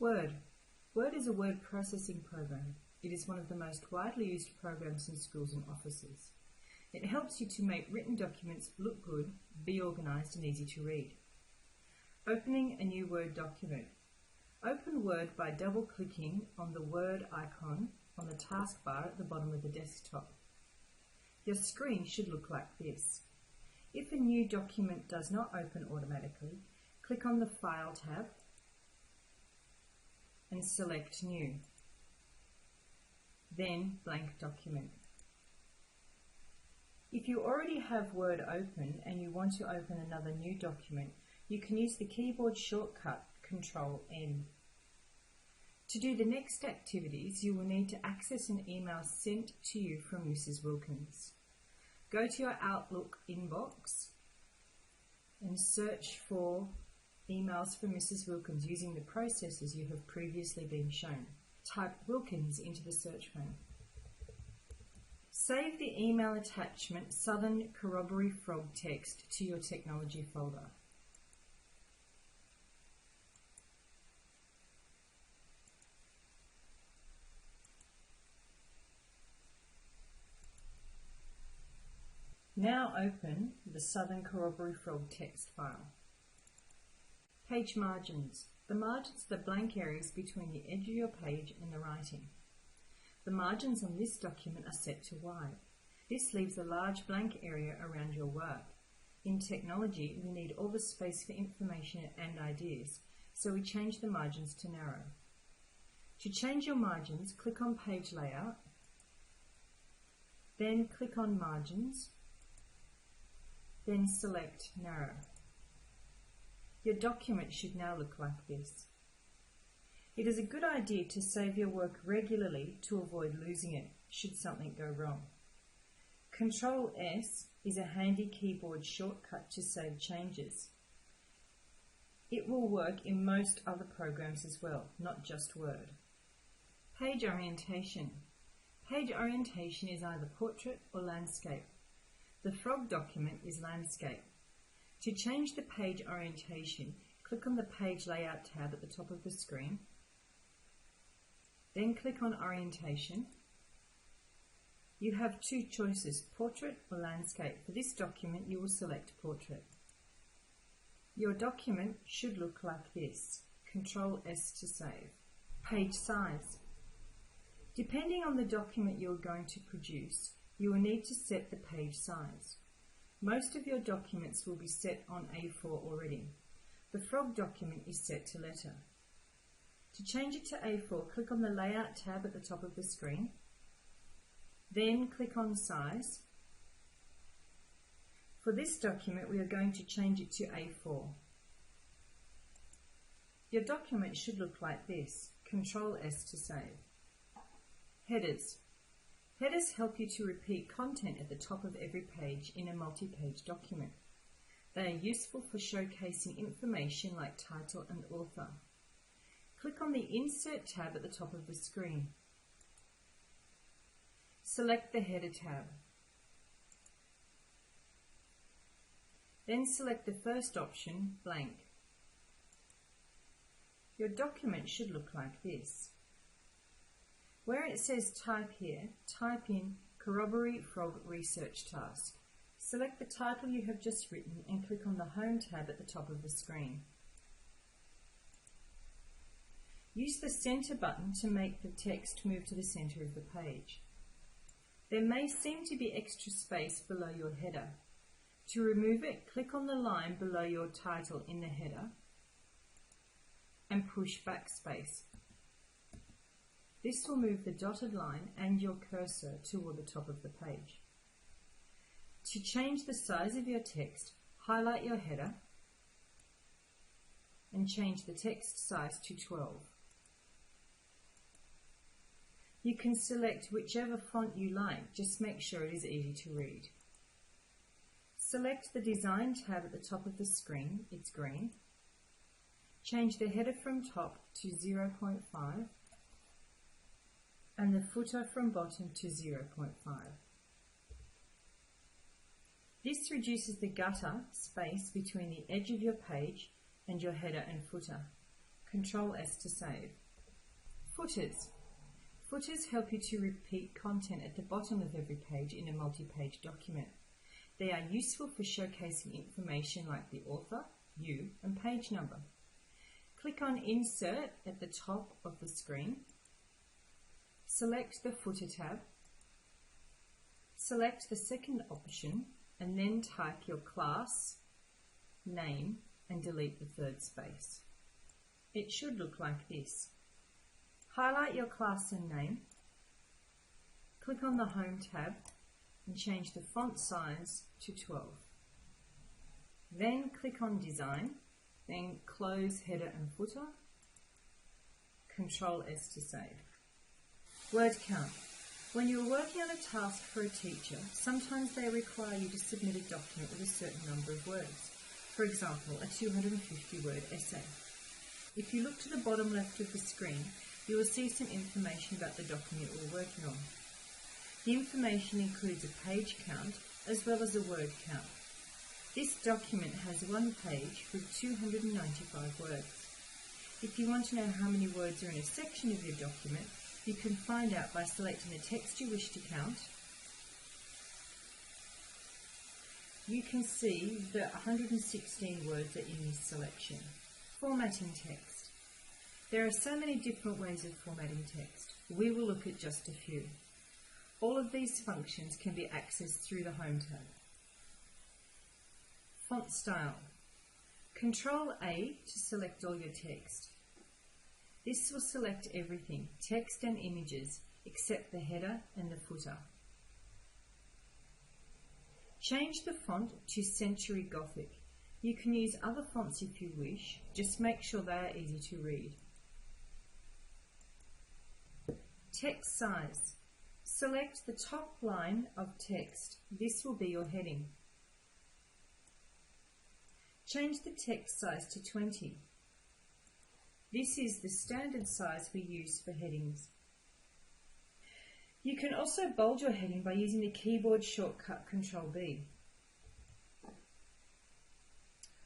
Word. Word is a word processing program. It is one of the most widely used programs in schools and offices. It helps you to make written documents look good, be organised and easy to read. Opening a new Word document. Open Word by double-clicking on the Word icon on the taskbar at the bottom of the desktop. Your screen should look like this. If a new document does not open automatically, click on the File tab and select New, then Blank Document. If you already have Word open and you want to open another new document, you can use the keyboard shortcut Control-N. To do the next activities, you will need to access an email sent to you from Mrs. Wilkins. Go to your Outlook inbox and search for emails from Mrs. Wilkins using the processes you have previously been shown. Type Wilkins into the search pane. Save the email attachment Southern Corroboree Frog text to your technology folder. Now open the Southern Corroboree Frog text file. Page margins. The margins are the blank areas between the edge of your page and the writing. The margins on this document are set to white. This leaves a large blank area around your work. In technology, we need all the space for information and ideas, so we change the margins to narrow. To change your margins, click on Page Layout, then click on Margins, then select Narrow. Your document should now look like this. It is a good idea to save your work regularly to avoid losing it should something go wrong. Control-S is a handy keyboard shortcut to save changes. It will work in most other programs as well, not just Word. Page orientation. Page orientation is either portrait or landscape. The frog document is landscape. To change the page orientation, click on the Page Layout tab at the top of the screen, then click on Orientation. You have two choices, Portrait or Landscape. For this document, you will select Portrait. Your document should look like this. Control-S to save. Page size. Depending on the document you are going to produce, you will need to set the page size. Most of your documents will be set on A4 already. The frog document is set to letter. To change it to A4, click on the Layout tab at the top of the screen, then click on Size. For this document, we are going to change it to A4. Your document should look like this. Control-S to save. Headers. Headers help you to repeat content at the top of every page in a multi-page document. They are useful for showcasing information like title and author. Click on the Insert tab at the top of the screen. Select the Header tab. Then select the first option, Blank. Your document should look like this. Where it says Type here, type in Corroboree Frog Research Task. Select the title you have just written and click on the Home tab at the top of the screen. Use the Center button to make the text move to the center of the page. There may seem to be extra space below your header. To remove it, click on the line below your title in the header and push Backspace. This will move the dotted line and your cursor toward the top of the page. To change the size of your text, highlight your header and change the text size to 12. You can select whichever font you like, just make sure it is easy to read. Select the Design tab at the top of the screen, it's green. Change the header from top to 0.5 and the footer from bottom to 0.5. This reduces the gutter space between the edge of your page and your header and footer. Control S to save. Footers. Footers help you to repeat content at the bottom of every page in a multi-page document. They are useful for showcasing information like the author, you, and page number. Click on Insert at the top of the screen. Select the Footer tab. Select the second option and then type your class, name, and delete the third space. It should look like this. Highlight your class and name. Click on the Home tab and change the font size to 12. Then click on Design, then close Header and Footer. Control S to save. Word count. When you are working on a task for a teacher, sometimes they require you to submit a document with a certain number of words. For example, a 250-word essay. If you look to the bottom left of the screen, you will see some information about the document we're working on. The information includes a page count as well as a word count. This document has one page with 295 words. If you want to know how many words are in a section of your document, you can find out by selecting the text you wish to count. You can see that 116 words are in this selection. Formatting text. There are so many different ways of formatting text. We will look at just a few. All of these functions can be accessed through the Home tab. Font style. Control A to select all your text. This will select everything, text and images, except the header and the footer. Change the font to Century Gothic. You can use other fonts if you wish, just make sure they are easy to read. Text size. Select the top line of text. This will be your heading. Change the text size to 20. This is the standard size we use for headings. You can also bold your heading by using the keyboard shortcut Control B,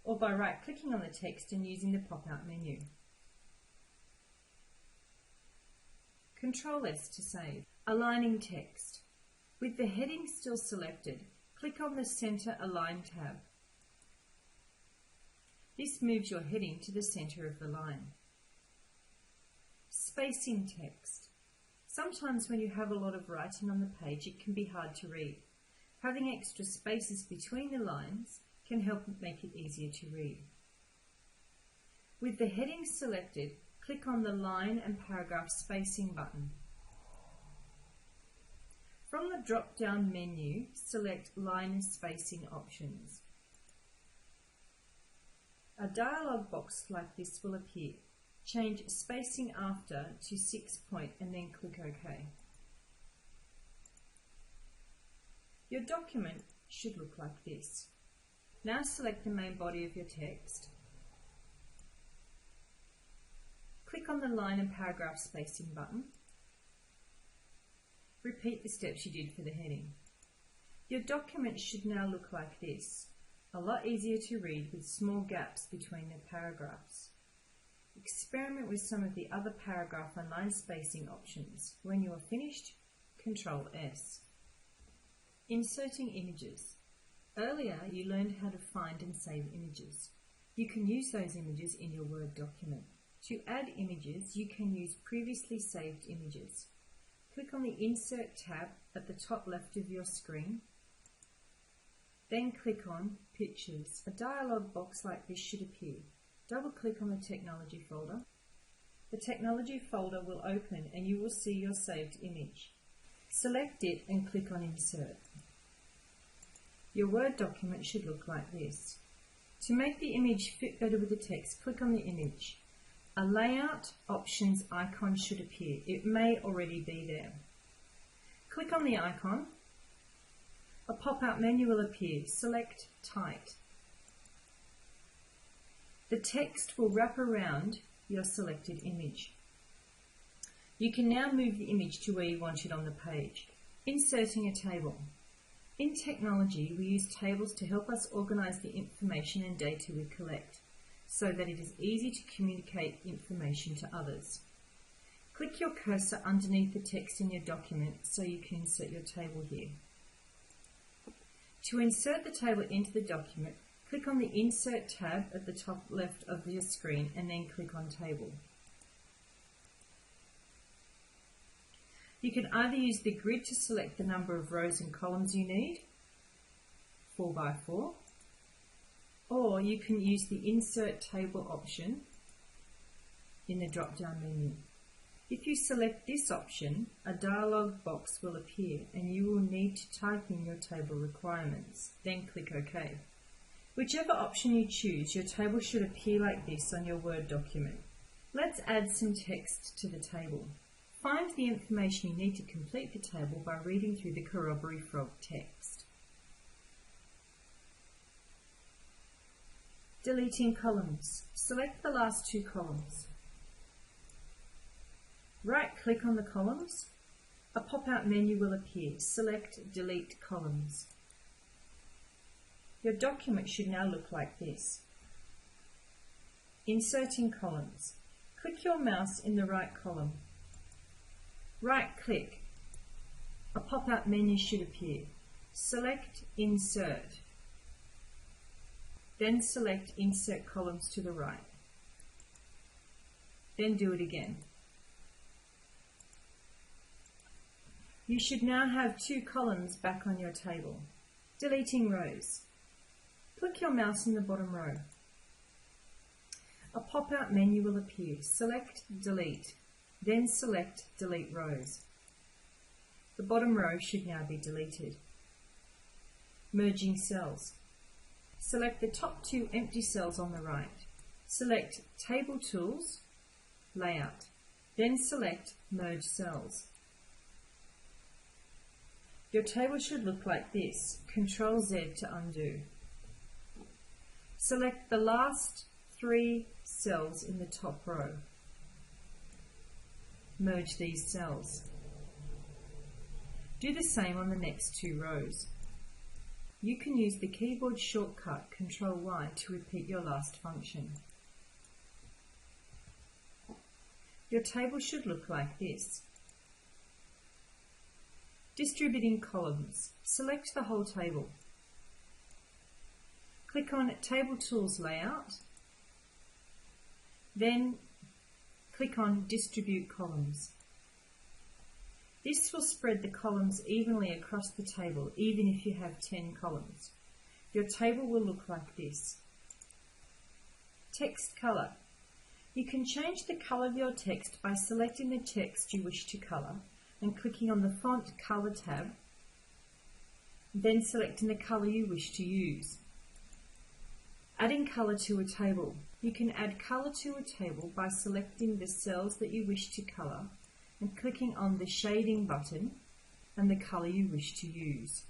or by right-clicking on the text and using the pop-out menu. Control S to save. Aligning text. With the heading still selected, click on the Center Align tab. This moves your heading to the center of the line. Spacing text. Sometimes when you have a lot of writing on the page, it can be hard to read. Having extra spaces between the lines can help make it easier to read. With the heading selected, click on the Line and Paragraph Spacing button. From the drop-down menu, select Line Spacing Options. A dialog box like this will appear. Change Spacing After to 6 point and then click OK. Your document should look like this. Now select the main body of your text. Click on the Line and Paragraph Spacing button. Repeat the steps you did for the heading. Your document should now look like this. A lot easier to read with small gaps between the paragraphs. Experiment with some of the other paragraph and line spacing options. When you are finished, Control S. Inserting images. Earlier you learned how to find and save images. You can use those images in your Word document. To add images, you can use previously saved images. Click on the Insert tab at the top left of your screen. Then click on Pictures. A dialog box like this should appear. Double-click on the Technology folder. The Technology folder will open and you will see your saved image. Select it and click on Insert. Your Word document should look like this. To make the image fit better with the text, click on the image. A Layout Options icon should appear. It may already be there. Click on the icon. A pop-out menu will appear. Select Tight. The text will wrap around your selected image. You can now move the image to where you want it on the page. Inserting a table. In technology, we use tables to help us organize the information and data we collect. so that it is easy to communicate information to others. Click your cursor underneath the text in your document so you can insert your table here. To insert the table into the document, click on the Insert tab at the top left of your screen and then click on Table. You can either use the grid to select the number of rows and columns you need, 4 by 4, or you can use the Insert Table option in the drop-down menu. If you select this option, a dialog box will appear and you will need to type in your table requirements, then click OK. Whichever option you choose, your table should appear like this on your Word document. Let's add some text to the table. Find the information you need to complete the table by reading through the corroboree frog text. Deleting columns. Select the last 2 columns. Right-click on the columns. A pop-out menu will appear. Select Delete Columns. Your document should now look like this. Inserting columns. Click your mouse in the right column. Right-click. A pop-out menu should appear. Select Insert. Then select Insert Columns to the right. Then do it again. You should now have 2 columns back on your table. Deleting rows. Click your mouse in the bottom row. A pop-out menu will appear. Select Delete, then select Delete Rows. The bottom row should now be deleted. Merging cells. Select the top 2 empty cells on the right. Select Table Tools, Layout, then select Merge Cells. Your table should look like this. Ctrl Z to undo. Select the last 3 cells in the top row. Merge these cells. Do the same on the next 2 rows. You can use the keyboard shortcut Ctrl Y to repeat your last function. Your table should look like this. Distributing columns. Select the whole table. Click on Table Tools Layout, then click on Distribute Columns. This will spread the columns evenly across the table, even if you have 10 columns. Your table will look like this. Text colour. You can change the colour of your text by selecting the text you wish to colour and clicking on the Font Colour tab, then selecting the colour you wish to use. Adding colour to a table. You can add colour to a table by selecting the cells that you wish to colour and clicking on the Shading button and the colour you wish to use.